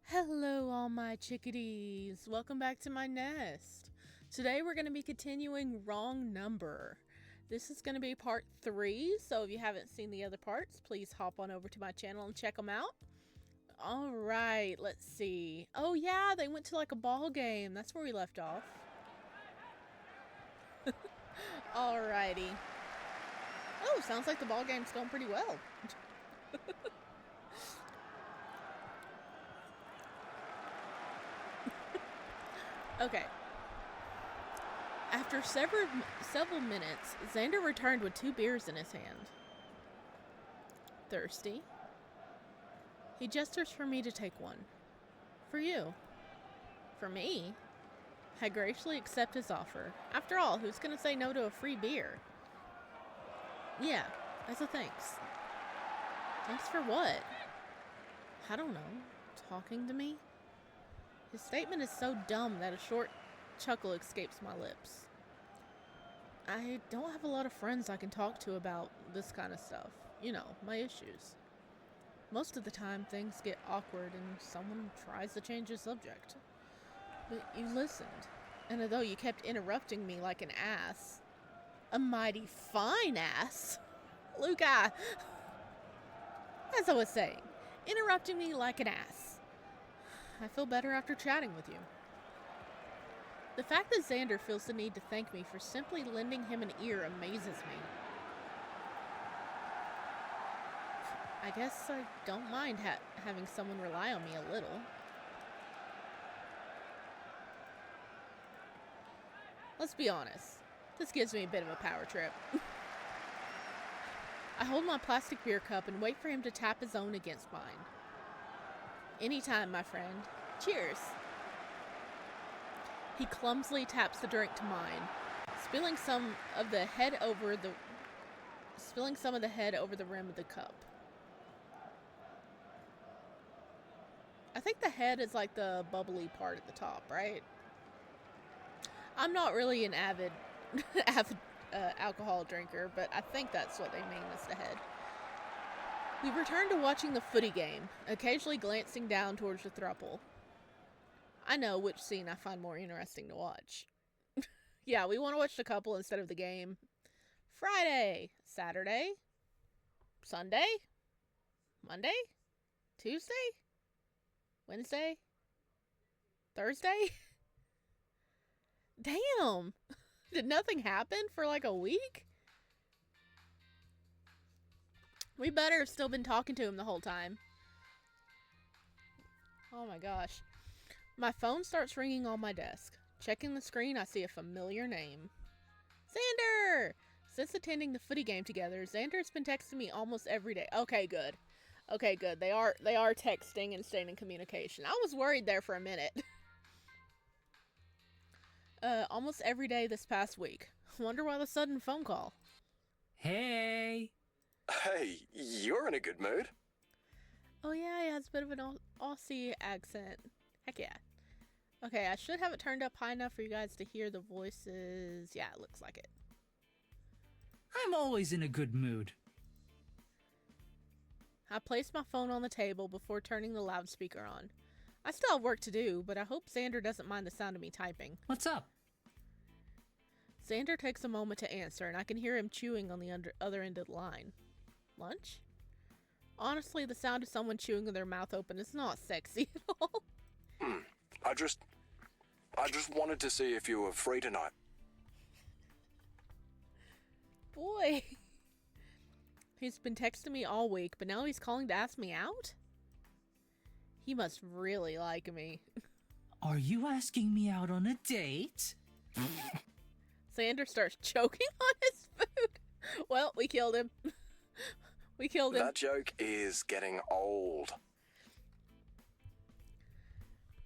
Hello, all my chickadees. Welcome back to my nest. Today we're going to be continuing Wrong Number. This is going to be part 3, so if you haven't seen the other parts, please hop on over to my channel and check them out. Alright, let's see. Oh yeah, they went to like a ball game. That's where we left off. Alrighty. Oh, sounds like the ball game's going pretty well. Okay. After several minutes, Xander returned with 2 beers in his hand. Thirsty? He gestures for me to take one. For you. For me? I graciously accept his offer. After all, who's gonna say no to a free beer? Yeah, as a thanks. Thanks for what? I don't know. Talking to me? His statement is so dumb that a short chuckle escapes my lips. I don't have a lot of friends I can talk to about this kind of stuff. You know, my issues. Most of the time, things get awkward and someone tries to change the subject. But you listened, and although you kept interrupting me like an ass, a mighty fine ass, Luka, as I was saying, interrupting me like an ass. I feel better after chatting with you. The fact that Xander feels the need to thank me for simply lending him an ear amazes me. I guess I don't mind having someone rely on me a little. Let's be honest. This gives me a bit of a power trip. I hold my plastic beer cup and wait for him to tap his own against mine. Anytime, my friend. Cheers. He clumsily taps the drink to mine, spilling some of the head over the rim of the cup. I think the head is like the bubbly part at the top, right? I'm not really an avid alcohol drinker, but I think that's what they mean as the head. We return to watching the footy game, occasionally glancing down towards the throuple. I know which scene I find more interesting to watch. Yeah, we want to watch the couple instead of the game. Friday, Saturday, Sunday, Monday, Tuesday, Wednesday, Thursday. Damn! Did nothing happen for like a week? We better have still been talking to him the whole time. Oh my gosh. My phone starts ringing on my desk. Checking the screen, I see a familiar name. Xander! Since attending the footy game together, Xander's been texting me almost every day. Okay, good. Okay, good. They are texting and staying in communication. I was worried there for a minute. Almost every day this past week. Wonder why the sudden phone call. Hey! Hey, you're in a good mood. Oh yeah, he has a bit of an Aussie accent. Heck yeah. Okay, I should have it turned up high enough for you guys to hear the voices. Yeah, it looks like it. I'm always in a good mood. I placed my phone on the table before turning the loudspeaker on. I still have work to do, but I hope Xander doesn't mind the sound of me typing. What's up? Xander takes a moment to answer, and I can hear him chewing on the other end of the line. Lunch? Honestly, the sound of someone chewing with their mouth open is not sexy at all. I just wanted to see if you were free tonight. Boy. He's been texting me all week, but now he's calling to ask me out? He must really like me. Are you asking me out on a date? Xander starts choking on his food. Well, we killed him. We killed him. That joke is getting old.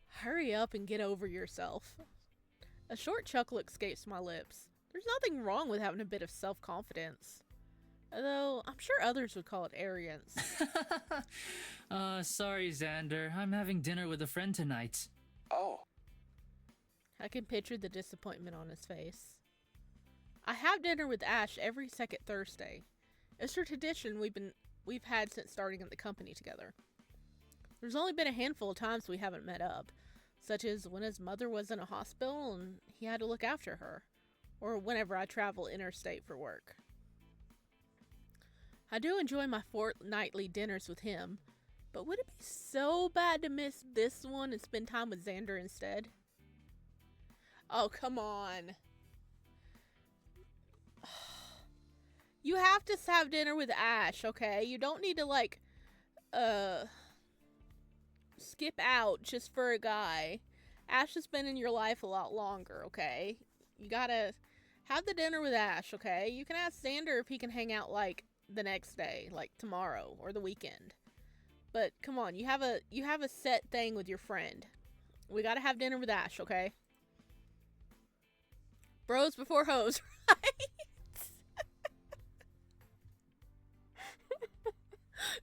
Hurry up and get over yourself. A short chuckle escapes my lips. There's nothing wrong with having a bit of self-confidence. Although, I'm sure others would call it arrogance. Sorry, Xander. I'm having dinner with a friend tonight. Oh, I can picture the disappointment on his face. I have dinner with Ash every second Thursday. It's a tradition we've had since starting at the company together. There's only been a handful of times we haven't met up, such as when his mother was in a hospital and he had to look after her, or whenever I travel interstate for work. I do enjoy my fortnightly dinners with him, but would it be so bad to miss this one and spend time with Xander instead? Oh, come on. You have to have dinner with Ash, okay? You don't need to, like, skip out just for a guy. Ash has been in your life a lot longer, okay? You gotta have the dinner with Ash, okay? You can ask Xander if he can hang out, like, the next day, like tomorrow or the weekend. But come on, you have a set thing with your friend. We gotta have dinner with Ash, okay? Bros before hoes, right?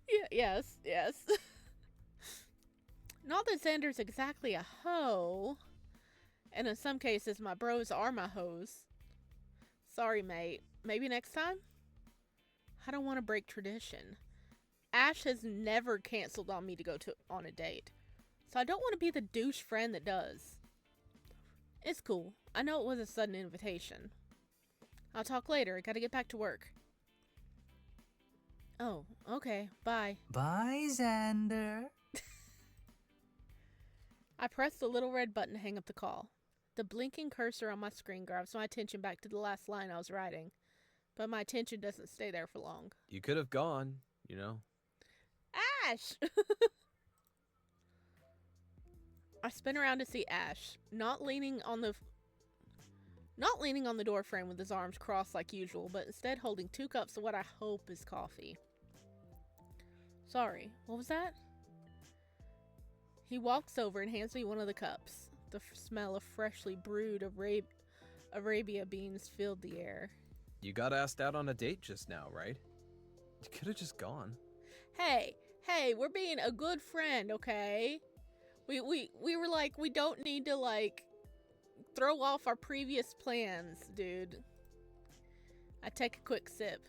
Yeah, yes. Not that Xander's exactly a hoe. And in some cases, my bros are my hoes. Sorry, mate. Maybe next time? I don't want to break tradition. Ash has never canceled on me to go on a date. So I don't want to be the douche friend that does. It's cool. I know it was a sudden invitation. I'll talk later. I gotta get back to work. Oh, okay. Bye. Bye, Xander. I press the little red button to hang up the call. The blinking cursor on my screen grabs my attention back to the last line I was writing. But my attention doesn't stay there for long. You could have gone, you know. Ash! I spin around to see Ash, not leaning on the door frame with his arms crossed like usual, but instead holding 2 cups of what I hope is coffee. Sorry, what was that? He walks over and hands me one of the cups. The smell of freshly brewed Arabia beans filled the air. You got asked out on a date just now, right? You could have just gone. Hey, we're being a good friend, okay? We were like, we don't need to, like, throw off our previous plans, dude. I take a quick sip.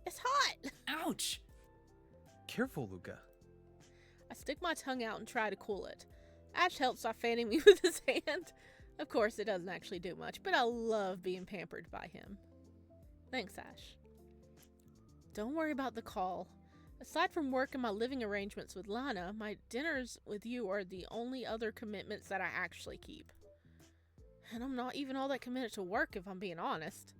It's hot! Ouch! Careful, Luka. I stick my tongue out and try to cool it. Ash helps by fanning me with his hand. Of course, it doesn't actually do much, but I love being pampered by him. Thanks, Ash. Don't worry about the call. Aside from work and my living arrangements with Lana, my dinners with you are the only other commitments that I actually keep. And I'm not even all that committed to work, if I'm being honest.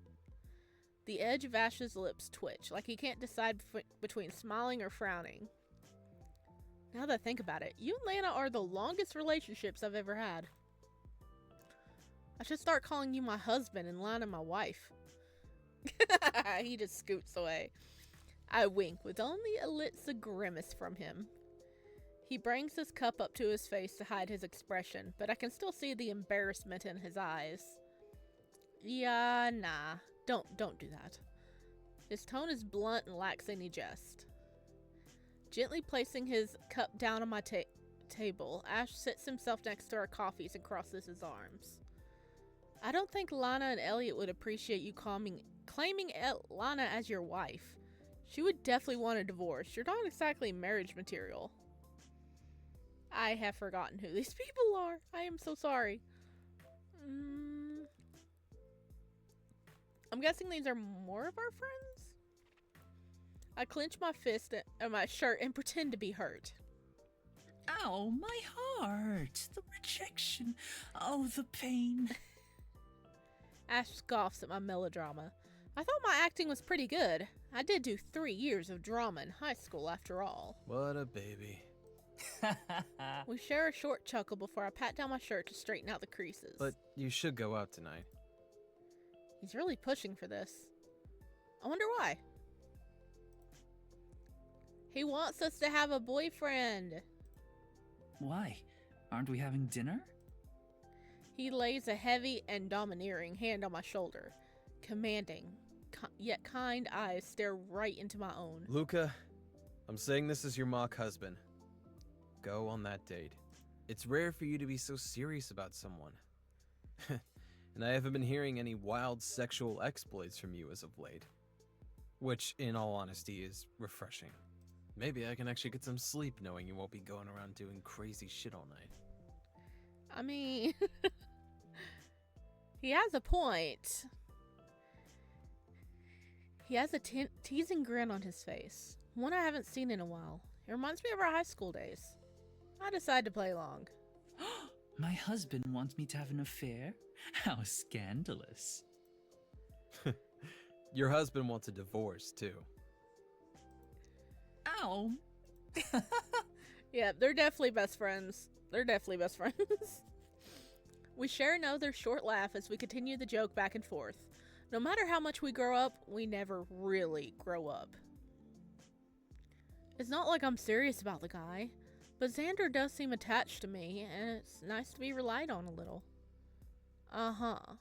The edge of Ash's lips twitch, like he can't decide between smiling or frowning. Now that I think about it, you and Lana are the longest relationships I've ever had. I should start calling you my husband and Lana my wife. He just scoots away. I wink with only a little grimace from him. He brings his cup up to his face to hide his expression, but I can still see the embarrassment in his eyes. Yeah, nah. Don't do that. His tone is blunt and lacks any jest. Gently placing his cup down on my table, Ash sits himself next to our coffees and crosses his arms. I don't think Lana and Elliot would appreciate you claiming Lana as your wife. She would definitely want a divorce. You're not exactly marriage material. I have forgotten who these people are. I am so sorry. I'm guessing these are more of our friends? I clench my fist at my shirt and pretend to be hurt. Ow, my heart. The rejection. Oh, the pain. Ash scoffs at my melodrama. I thought my acting was pretty good. I did do 3 years of drama in high school after all. What a baby. We share a short chuckle before I pat down my shirt to straighten out the creases. But you should go out tonight. He's really pushing for this. I wonder why. He wants us to have a boyfriend. Why? Aren't we having dinner? He lays a heavy and domineering hand on my shoulder. Commanding, yet kind eyes stare right into my own. Luka, I'm saying this as your mock husband. Go on that date. It's rare for you to be so serious about someone. And I haven't been hearing any wild sexual exploits from you as of late. Which, in all honesty, is refreshing. Maybe I can actually get some sleep knowing you won't be going around doing crazy shit all night. I mean, he has a point. He has a teasing grin on his face, one I haven't seen in a while. It reminds me of our high school days. I decide to play along. My husband wants me to have an affair? How scandalous. Your husband wants a divorce, too. Ow! Yeah, they're definitely best friends. We share another short laugh as we continue the joke back and forth. No matter how much we grow up, we never really grow up. It's not like I'm serious about the guy, but Xander does seem attached to me, and it's nice to be relied on a little. Uh-huh.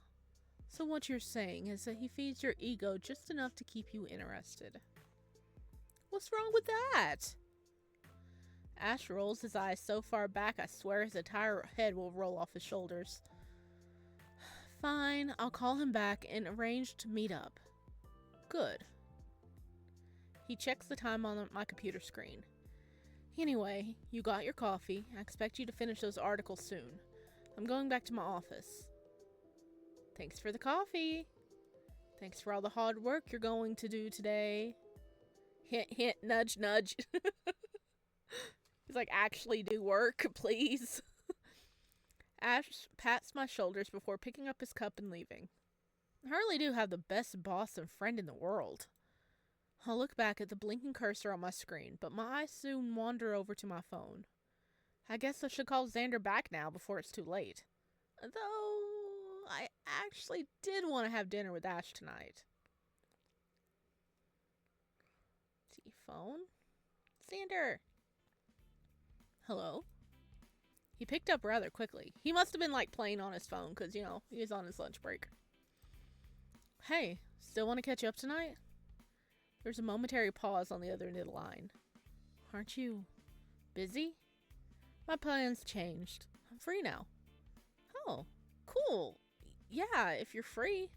So what you're saying is that he feeds your ego just enough to keep you interested. What's wrong with that? Ash rolls his eyes so far back I swear his entire head will roll off his shoulders. Fine, I'll call him back and arrange to meet up. Good. He checks the time on my computer screen. Anyway, you got your coffee. I expect you to finish those articles soon. I'm going back to my office. Thanks for the coffee. Thanks for all the hard work you're going to do today. Hint, hint, nudge, nudge. He's like, actually do work, please. Ash pats my shoulders before picking up his cup and leaving. I really do have the best boss and friend in the world. I'll look back at the blinking cursor on my screen, but my eyes soon wander over to my phone. I guess I should call Xander back now before it's too late. Though, I actually did want to have dinner with Ash tonight. See, phone? Xander! Hello? He picked up rather quickly. He must have been like playing on his phone because, you know, he was on his lunch break. Hey, still want to catch up tonight? There's a momentary pause on the other end of the line. Aren't you busy? My plans changed. I'm free now. Oh, cool. Yeah, if you're free.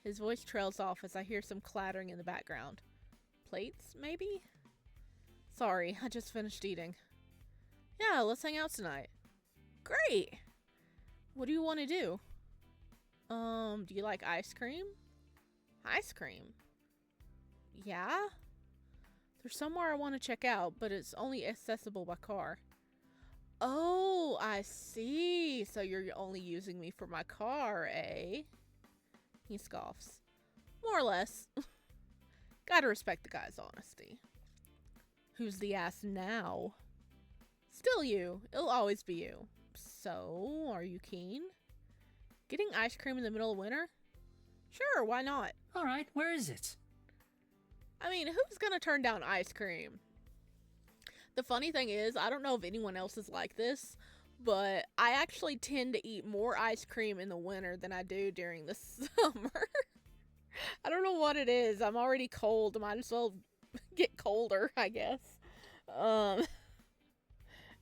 His voice trails off as I hear some clattering in the background. Plates, maybe? Sorry, I just finished eating. Yeah, let's hang out tonight. Great. What do you want to do? Do you like ice cream? Ice cream? Yeah? There's somewhere I want to check out, but it's only accessible by car. Oh, I see. So you're only using me for my car, eh? He scoffs. More or less. Gotta respect the guy's honesty. Who's the ass now? Still you. It'll always be you. So, are you keen? Getting ice cream in the middle of winter? Sure, why not? Alright, where is it? I mean, who's gonna turn down ice cream? The funny thing is, I don't know if anyone else is like this, but I actually tend to eat more ice cream in the winter than I do during the summer. I don't know what it is. I'm already cold. Might as well get colder, I guess.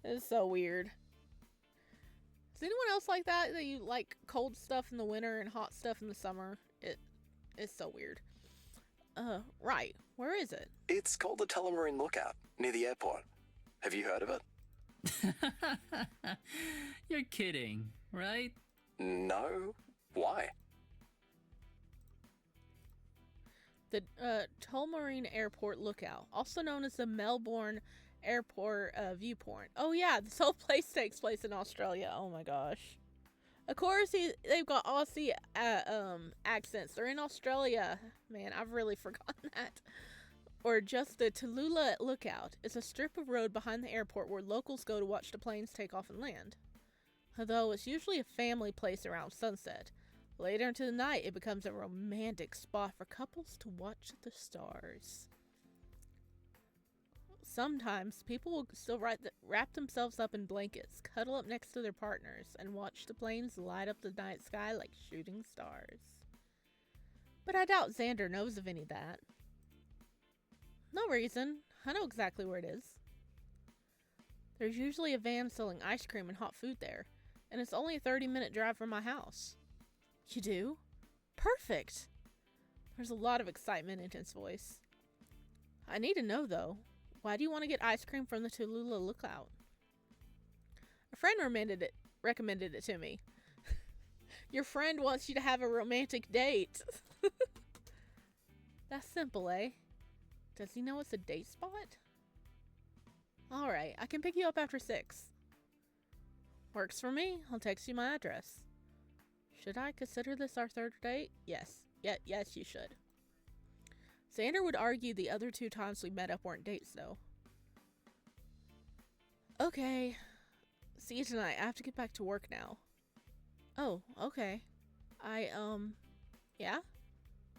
It's so weird. Is anyone else like that? That you like cold stuff in the winter and hot stuff in the summer? It's so weird. Right. Where is it? It's called the Telemarine Lookout, near the airport. Have you heard of it? You're kidding, right? No? Why? The Tullamarine Airport Lookout, also known as the Melbourne Airport Viewpoint. Oh yeah, this whole place takes place in Australia. Oh my gosh. Of course, they've got Aussie accents. They're in Australia. Man, I've really forgotten that. Or just the Tallulah Lookout. It's a strip of road behind the airport where locals go to watch the planes take off and land. Although it's usually a family place around sunset. Later into the night, it becomes a romantic spot for couples to watch the stars. Sometimes, people will still wrap themselves up in blankets, cuddle up next to their partners, and watch the planes light up the night sky like shooting stars. But I doubt Xander knows of any of that. No reason. I know exactly where it is. There's usually a van selling ice cream and hot food there, and it's only a 30-minute drive from my house. You do? Perfect! There's a lot of excitement in his voice. I need to know, though. Why do you want to get ice cream from the Tallulah Lookout? A friend recommended it to me. Your friend wants you to have a romantic date. That's simple, eh? Does he know it's a date spot? Alright, I can pick you up after 6. Works for me. I'll text you my address. Should I consider this our third date? Yes. Yes, you should. Xander would argue the other 2 times we met up weren't dates, though. Okay. See you tonight. I have to get back to work now. Oh, okay. Yeah?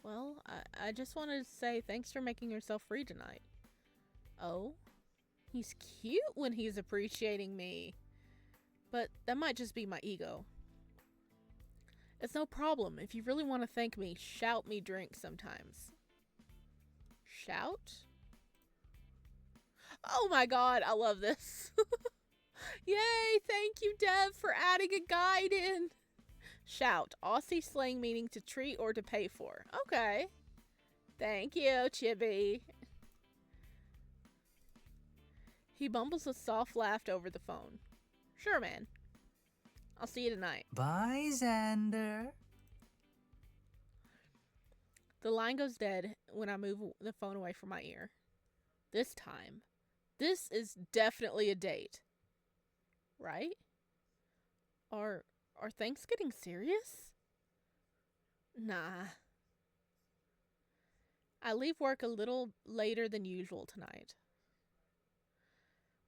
Well, I just wanted to say thanks for making yourself free tonight. Oh? He's cute when he's appreciating me. But that might just be my ego. It's no problem. If you really want to thank me, shout me drink sometimes. Shout? Oh my god, I love this. Yay, thank you, Dev, for adding a guide in. Shout, Aussie slang meaning to treat or to pay for. Okay. Thank you, Chibi. He mumbles a soft laugh over the phone. Sure, man. I'll see you tonight. Bye, Xander. The line goes dead when I move the phone away from my ear. This time, this is definitely a date. Right? Are things getting serious? Nah. I leave work a little later than usual tonight.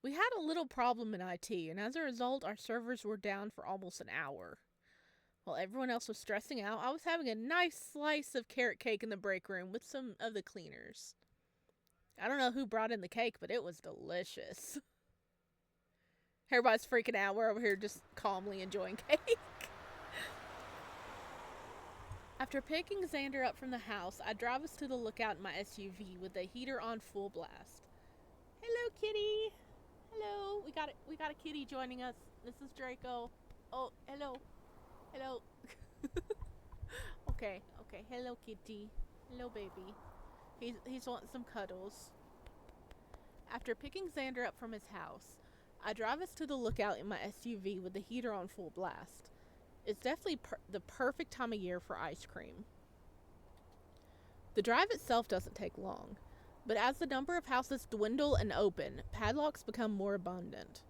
We had a little problem in IT, and as a result, our servers were down for almost an hour. While everyone else was stressing out, I was having a nice slice of carrot cake in the break room with some of the cleaners. I don't know who brought in the cake, but it was delicious. Everybody's freaking out. We're over here just calmly enjoying cake. After picking Xander up from the house, I drive us to the lookout in my SUV with the heater on full blast. Hello, kitty. Hello. We got a kitty joining us. This is Draco. Oh, hello. Hello. Okay. Hello, kitty. Hello, baby. He's wanting some cuddles. After picking Xander up from his house, I drive us to the lookout in my SUV with the heater on full blast. It's definitely the perfect time of year for ice cream. The drive itself doesn't take long, but as the number of houses dwindle and open, padlocks become more abundant.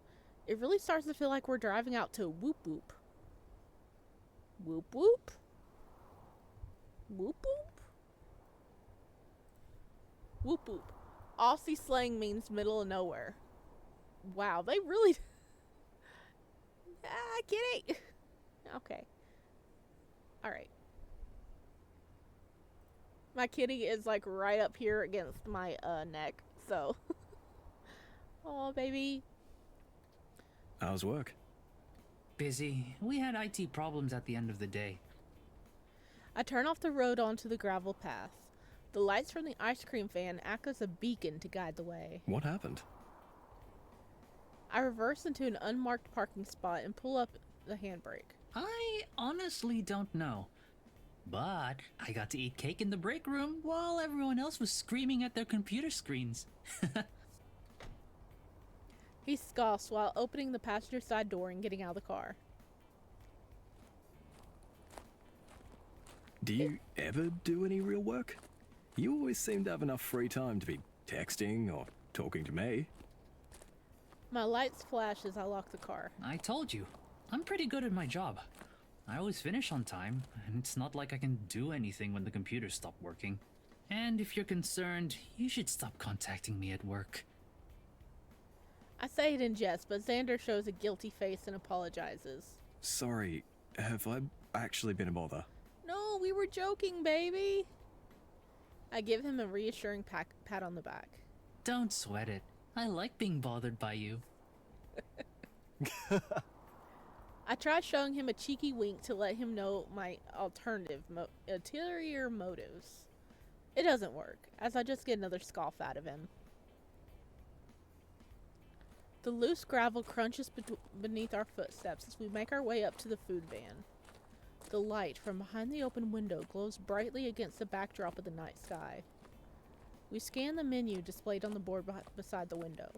It really starts to feel like we're driving out to Whoop Whoop. Whoop Whoop? Whoop Whoop? Whoop Whoop. Aussie slang means middle of nowhere. Wow, they really... kitty! Okay. Alright. My kitty is like right up here against my neck, so... Oh, baby. How's work? Busy. We had IT problems at the end of the day. I turn off the road onto the gravel path. The lights from the ice cream van act as a beacon to guide the way. What happened? I reverse into an unmarked parking spot and pull up the handbrake. I honestly don't know. But I got to eat cake in the break room while everyone else was screaming at their computer screens. He scoffs while opening the passenger side door and getting out of the car. Do you ever do any real work? You always seem to have enough free time to be texting or talking to me. My lights flash as I lock the car. I told you, I'm pretty good at my job. I always finish on time, and it's not like I can do anything when the computers stop working. And if you're concerned, you should stop contacting me at work. I say it in jest, but Xander shows a guilty face and apologizes. Sorry, have I actually been a bother? No, we were joking, baby. I give him a reassuring pat on the back. Don't sweat it. I like being bothered by you. I try showing him a cheeky wink to let him know my ulterior motives. It doesn't work, as I just get another scoff out of him. The loose gravel crunches beneath our footsteps as we make our way up to the food van. The light from behind the open window glows brightly against the backdrop of the night sky. We scan the menu displayed on the board beside the window.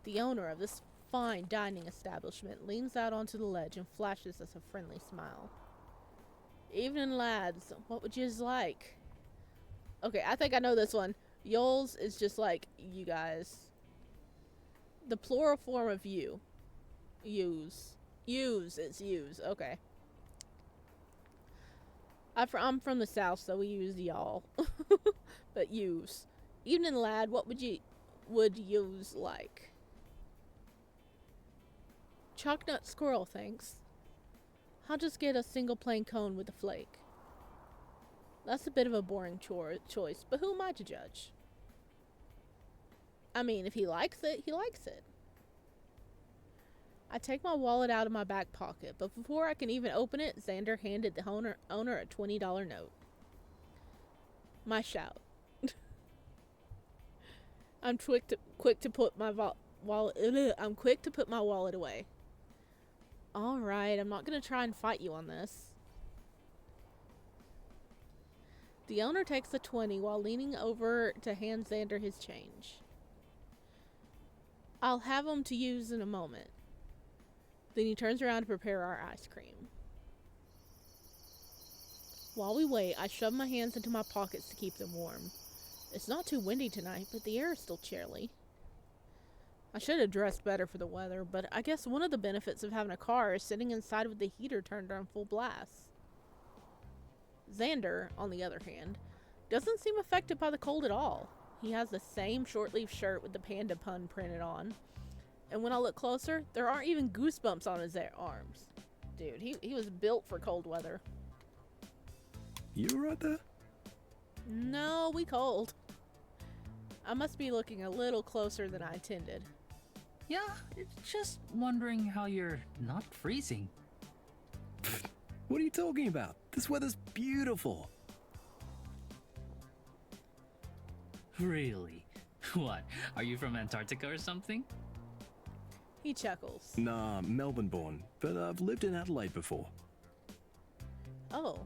The owner of this fine dining establishment leans out onto the ledge and flashes us a friendly smile. Evening, lads. What would yous like? Okay, I think I know this one. Yols is just like you guys. The plural form of you. Use. Use is use. Okay. I'm from the south, so we use y'all. But use. Evening, lad. What would yous like? Chocolate squirrel, thanks. I'll just get a single plain cone with a flake. That's a bit of a boring choice, but who am I to judge? I mean, if he likes it, he likes it. I take my wallet out of my back pocket, but before I can even open it, Xander handed the owner a $20 note. My shout. I'm quick to put my wallet away. All right, I'm not going to try and fight you on this. The owner takes the 20 while leaning over to hand Xander his change. I'll have them to use in a moment. Then he turns around to prepare our ice cream. While we wait, I shove my hands into my pockets to keep them warm. It's not too windy tonight, but the air is still chilly. I should have dressed better for the weather, but I guess one of the benefits of having a car is sitting inside with the heater turned on full blast. Xander, on the other hand, doesn't seem affected by the cold at all. He has the same short-sleeved shirt with the panda pun printed on. And when I look closer, there aren't even goosebumps on his arms. Dude, he was built for cold weather. You right there? No, we cold. I must be looking a little closer than I intended. Yeah, just wondering how you're not freezing. What are you talking about? This weather's beautiful. Really? What? Are you from Antarctica or something? He chuckles. Nah, Melbourne born, but I've lived in Adelaide before. Oh,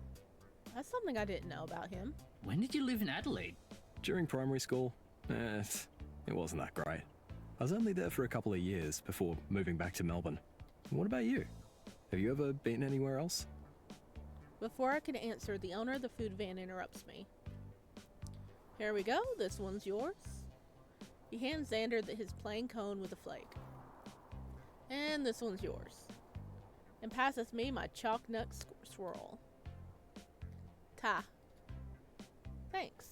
that's something I didn't know about him. When did you live in Adelaide? During primary school, it wasn't that great. I was only there for a couple of years before moving back to Melbourne. What about you? Have you ever been anywhere else? Before I can answer, the owner of the food van interrupts me. Here we go, this one's yours. He hands Xander his plain cone with a flake. And this one's yours. And passes me my chalk nut swirl. Ta. Thanks.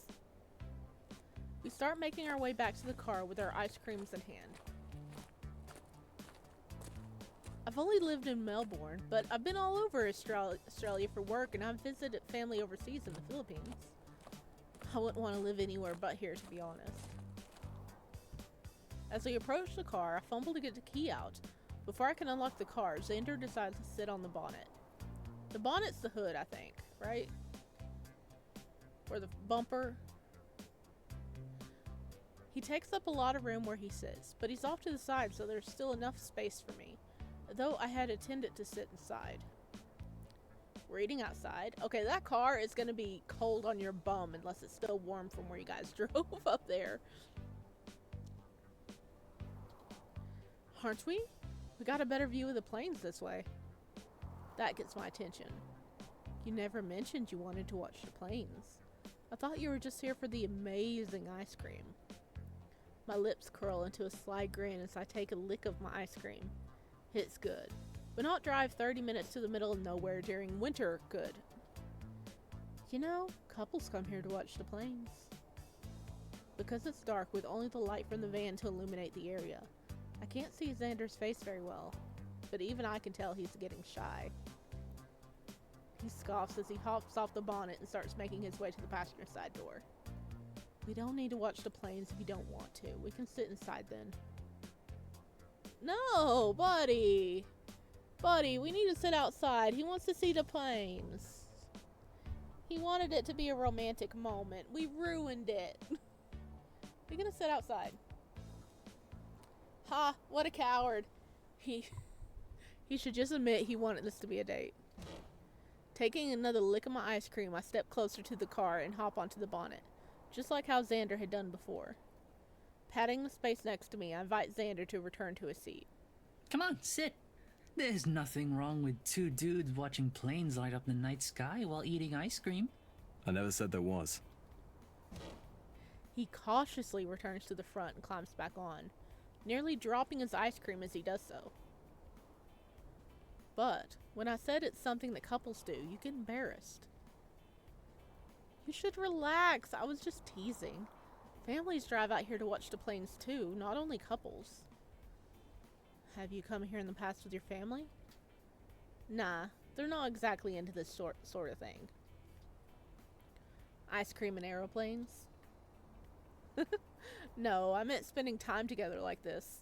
We start making our way back to the car with our ice creams in hand. I've only lived in Melbourne, but I've been all over Australia for work, and I've visited family overseas in the Philippines. I wouldn't want to live anywhere but here, to be honest. As we approach the car, I fumble to get the key out. Before I can unlock the car, Xander decides to sit on the bonnet. The bonnet's the hood, I think, right? Or the bumper. He takes up a lot of room where he sits, but he's off to the side, so there's still enough space for me, though I had intended to sit inside. Waiting outside. Okay, that car is going to be cold on your bum unless it's still warm from where you guys drove up there. Aren't we? We got a better view of the plains this way. That gets my attention. You never mentioned you wanted to watch the plains. I thought you were just here for the amazing ice cream. My lips curl into a sly grin as I take a lick of my ice cream. It's good. But not drive 30 minutes to the middle of nowhere during winter good. You know, couples come here to watch the plains. Because it's dark with only the light from the van to illuminate the area, I can't see Xander's face very well, but even I can tell he's getting shy. He scoffs as he hops off the bonnet and starts making his way to the passenger side door. We don't need to watch the planes if you don't want to. We can sit inside then. No, buddy! Buddy, we need to sit outside. He wants to see the planes. He wanted it to be a romantic moment. We ruined it. We're gonna sit outside. Ha, what a coward. He should just admit he wanted this to be a date. Taking another lick of my ice cream, I step closer to the car and hop onto the bonnet. just like how Xander had done before. Patting the space next to me, I invite Xander to return to his seat. Come on, sit. There's nothing wrong with two dudes watching planes light up the night sky while eating ice cream. I never said there was. He cautiously returns to the front and climbs back on, nearly dropping his ice cream as he does so. But when I said it's something that couples do, you get embarrassed. You should relax. I was just teasing. Families drive out here to watch the planes too, not only couples. Have you come here in the past with your family? Nah, they're not exactly into this sort of thing. Ice cream and aeroplanes? No, I meant spending time together like this.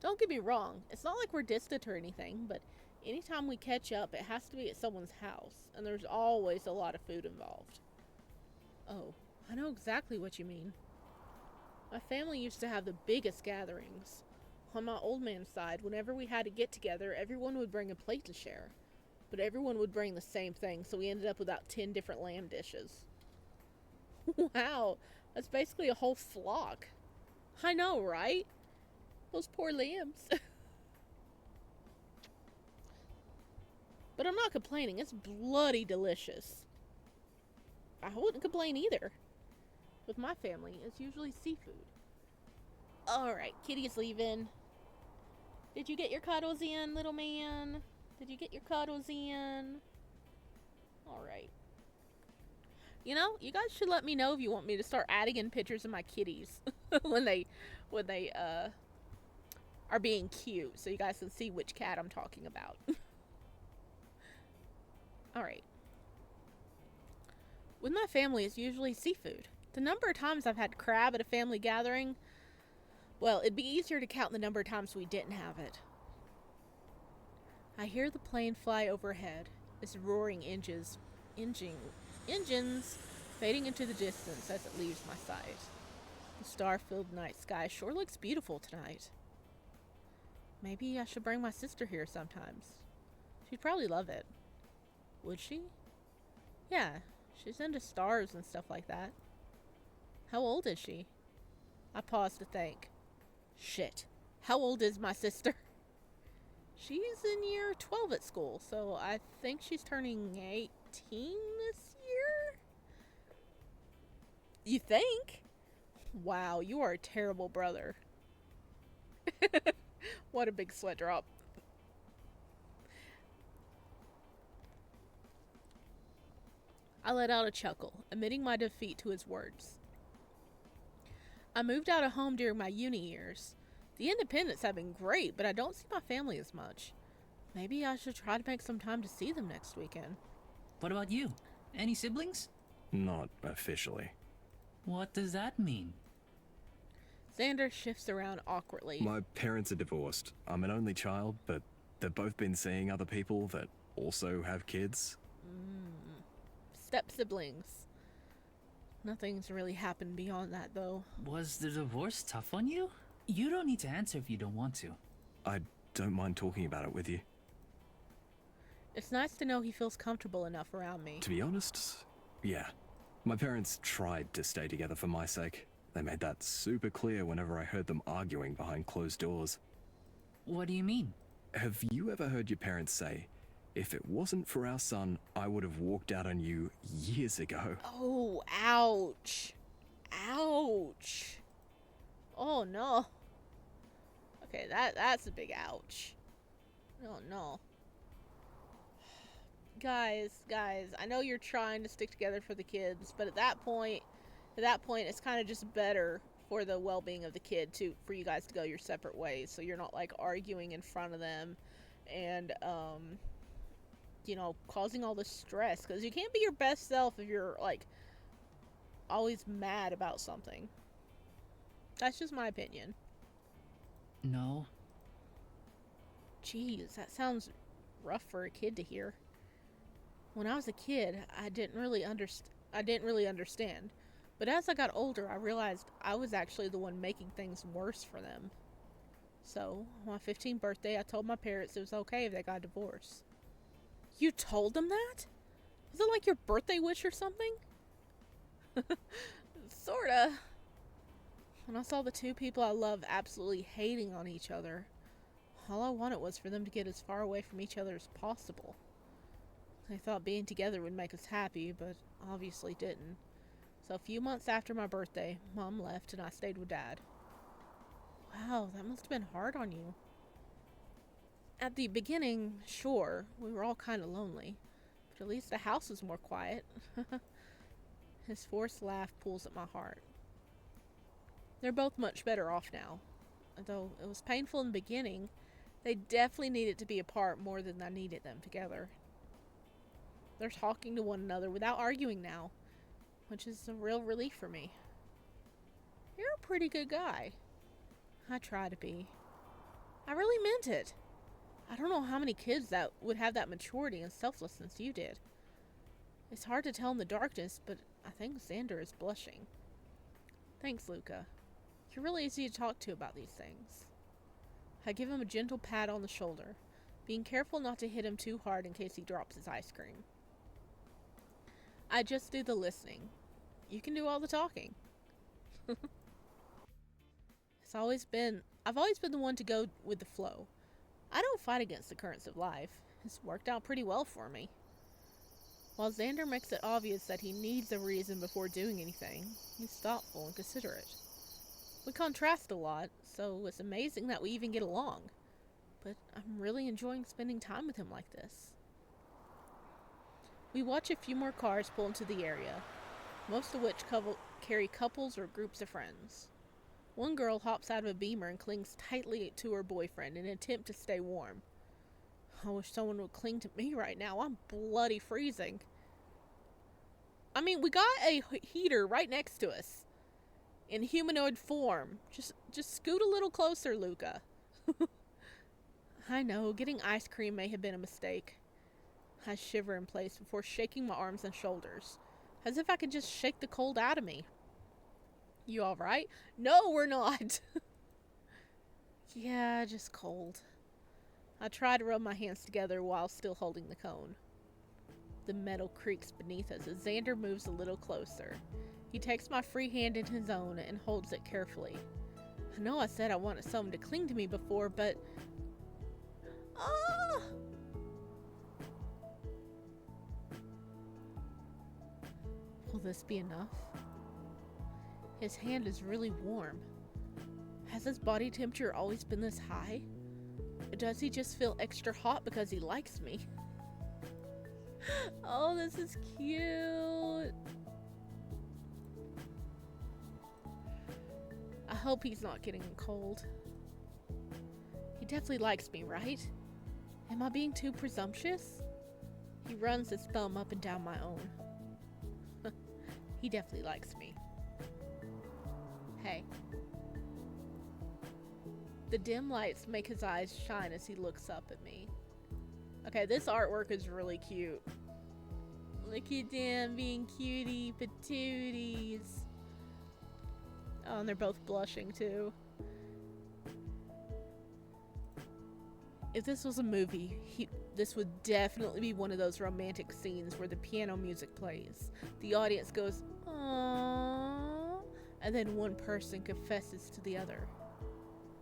Don't get me wrong, it's not like we're distant or anything, but anytime we catch up, it has to be at someone's house, and there's always a lot of food involved. Oh, I know exactly what you mean. My family used to have the biggest gatherings. On my old man's side, whenever we had to get together, everyone would bring a plate to share. But everyone would bring the same thing, so we ended up with about 10 different lamb dishes. Wow, that's basically a whole flock. I know, right? Those poor lambs. But I'm not complaining. It's bloody delicious. I wouldn't complain either. With my family, it's usually seafood. Alright, Kitty's leaving. Did you get your cuddles in, little man? Did you get your cuddles in? Alright. You know, you guys should let me know if you want me to start adding in pictures of my kitties when they are being cute, so you guys can see which cat I'm talking about. Alright. With my family, it's usually seafood. The number of times I've had crab at a family gathering, well, it'd be easier to count the number of times we didn't have it. I hear the plane fly overhead, its roaring engines fading into the distance as it leaves my sight. The star-filled night sky sure looks beautiful tonight. Maybe I should bring my sister here sometimes. She'd probably love it. Would she? Yeah, she's into stars and stuff like that. How old is she? I paused to think. Shit. How old is my sister? She's in year 12 at school, so I think she's turning 18 this year? You think? Wow, you are a terrible brother. What a big sweat drop. I let out a chuckle, admitting my defeat to his words. I moved out of home during my uni years. The independents have been great, but I don't see my family as much. Maybe I should try to make some time to see them next weekend. What about you? Any siblings? Not officially. What does that mean? Xander shifts around awkwardly. My parents are divorced. I'm an only child, but they've both been seeing other people that also have kids. Step siblings. Nothing's really happened beyond that, though. Was the divorce tough on you? You don't need to answer if you don't want to. I don't mind talking about it with you. It's nice to know he feels comfortable enough around me. To be honest, yeah. My parents tried to stay together for my sake. They made that super clear whenever I heard them arguing behind closed doors. What do you mean? Have you ever heard your parents say, if it wasn't for our son, I would have walked out on you years ago? Oh, ouch. Ouch. Oh, no. Okay, that's a big ouch. Oh, no. Guys, I know you're trying to stick together for the kids, but at that point, it's kind of just better for the well-being of the kid for you guys to go your separate ways, so you're not like arguing in front of them and causing all this stress, because you can't be your best self if you're like always mad about something. That's just my opinion. No. Jeez, that sounds rough for a kid to hear. When I was a kid, I didn't really understand. But as I got older, I realized I was actually the one making things worse for them. So, on my 15th birthday, I told my parents it was okay if they got a divorce. You told them that? Was it like your birthday wish or something? Sorta. When I saw the two people I love absolutely hating on each other, all I wanted was for them to get as far away from each other as possible. I thought being together would make us happy, but obviously didn't. So a few months after my birthday, Mom left and I stayed with Dad. Wow, that must have been hard on you. At the beginning, sure, we were all kind of lonely, but at least the house was more quiet. His forced laugh pulls at my heart. They're both much better off now. Though it was painful in the beginning, they definitely needed to be apart more than I needed them together. They're talking to one another without arguing now, which is a real relief for me. You're a pretty good guy. I try to be. I really meant it. I don't know how many kids that would have that maturity and selflessness you did. It's hard to tell in the darkness, but I think Xander is blushing. Thanks, Luka. You're really easy to talk to about these things. I give him a gentle pat on the shoulder, being careful not to hit him too hard in case he drops his ice cream. I just do the listening. You can do all the talking. I've always been the one to go with the flow. I don't fight against the currents of life. It's worked out pretty well for me. While Xander makes it obvious that he needs a reason before doing anything, he's thoughtful and considerate. We contrast a lot, so it's amazing that we even get along. But I'm really enjoying spending time with him like this. We watch a few more cars pull into the area, most of which carry couples or groups of friends. One girl hops out of a Beamer and clings tightly to her boyfriend in an attempt to stay warm. I wish someone would cling to me right now. I'm bloody freezing. I mean, we got a heater right next to us. In humanoid form. Just scoot a little closer, Luka. I know, getting ice cream may have been a mistake. I shiver in place before shaking my arms and shoulders, as if I could just shake the cold out of me. You alright? No, we're not. Yeah, just cold. I try to rub my hands together while still holding the cone. The metal creaks beneath us as Xander moves a little closer. He takes my free hand in his own and holds it carefully. I know I said I wanted someone to cling to me before, but... Ah! Will this be enough? His hand is really warm. Has his body temperature always been this high? Does he just feel extra hot because he likes me? Oh, this is cute. I hope he's not getting cold. He definitely likes me, right? Am I being too presumptuous? He runs his thumb up and down my own. He definitely likes me. Hey. The dim lights make his eyes shine as he looks up at me. Okay, this artwork is really cute. Look at them being cutie patooties. Oh, and they're both blushing too. If this was a movie, this would definitely be one of those romantic scenes where the piano music plays. The audience goes, aww, and then one person confesses to the other.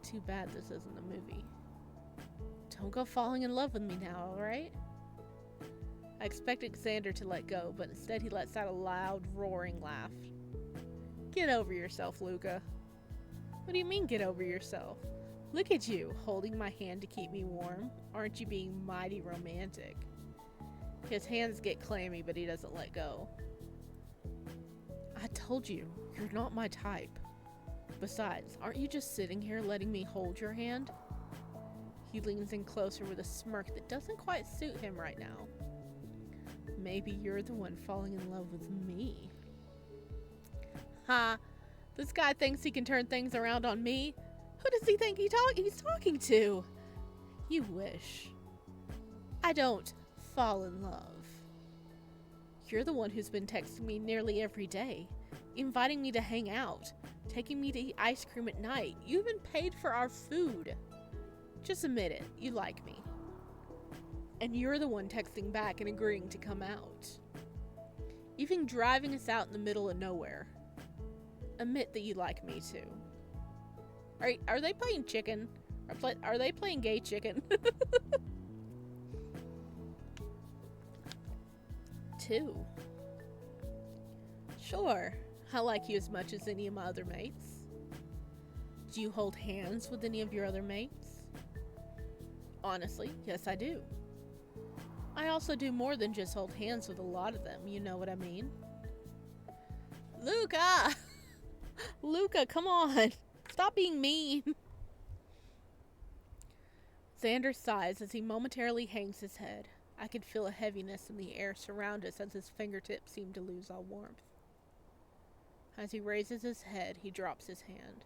Too bad this isn't a movie. Don't go falling in love with me now, alright? I expected Xander to let go, but instead he lets out a loud, roaring laugh. Get over yourself, Luka. What do you mean, get over yourself? Look at you, holding my hand to keep me warm. Aren't you being mighty romantic? His hands get clammy, but he doesn't let go. I told you, you're not my type. Besides, aren't you just sitting here letting me hold your hand? He leans in closer with a smirk that doesn't quite suit him right now. Maybe you're the one falling in love with me. Ha! This guy thinks he can turn things around on me. Who does he think he's talking to? You wish. I don't fall in love. You're the one who's been texting me nearly every day, inviting me to hang out, taking me to eat ice cream at night. You even paid for our food. Just admit it, you like me. And you're the one texting back and agreeing to come out. Even driving us out in the middle of nowhere. Admit that you like me too. Are they playing chicken? Are they playing gay chicken? 2. Sure, I like you as much as any of my other mates. Do you hold hands with any of your other mates? Honestly, yes I do. I also do more than just hold hands with a lot of them, you know what I mean? Luka! Luka, come on! Stop being mean! Xander sighs as he momentarily hangs his head. I could feel a heaviness in the air surround us as his fingertips seem to lose all warmth. As he raises his head, he drops his hand.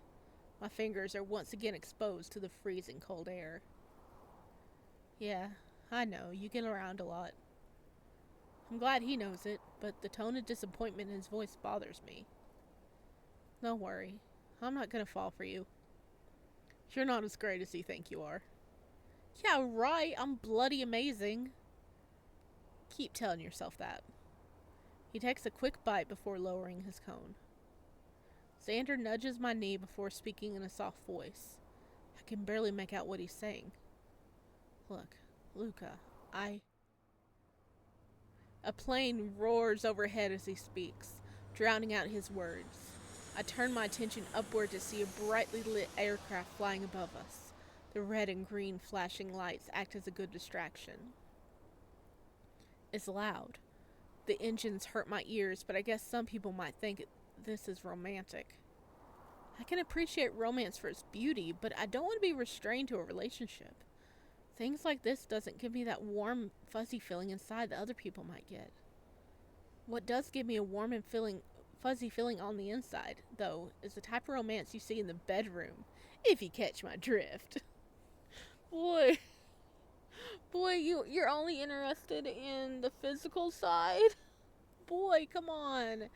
My fingers are once again exposed to the freezing cold air. Yeah, I know, you get around a lot. I'm glad he knows it, but the tone of disappointment in his voice bothers me. Don't worry, I'm not gonna fall for you. You're not as great as you think you are. Yeah, right, I'm bloody amazing. Keep telling yourself that. He takes a quick bite before lowering his cone. Xander nudges my knee before speaking in a soft voice. I can barely make out what he's saying. Look, Luka, A plane roars overhead as he speaks, drowning out his words. I turn my attention upward to see a brightly lit aircraft flying above us. The red and green flashing lights act as a good distraction. It's loud. The engines hurt my ears, but I guess some people might think this is romantic. I can appreciate romance for its beauty, but I don't want to be restrained to a relationship. Things like this doesn't give me that warm, fuzzy feeling inside that other people might get. What does give me a warm and fuzzy feeling on the inside, though, is the type of romance you see in the bedroom, if you catch my drift. Boy, you're only interested in the physical side? Boy, come on.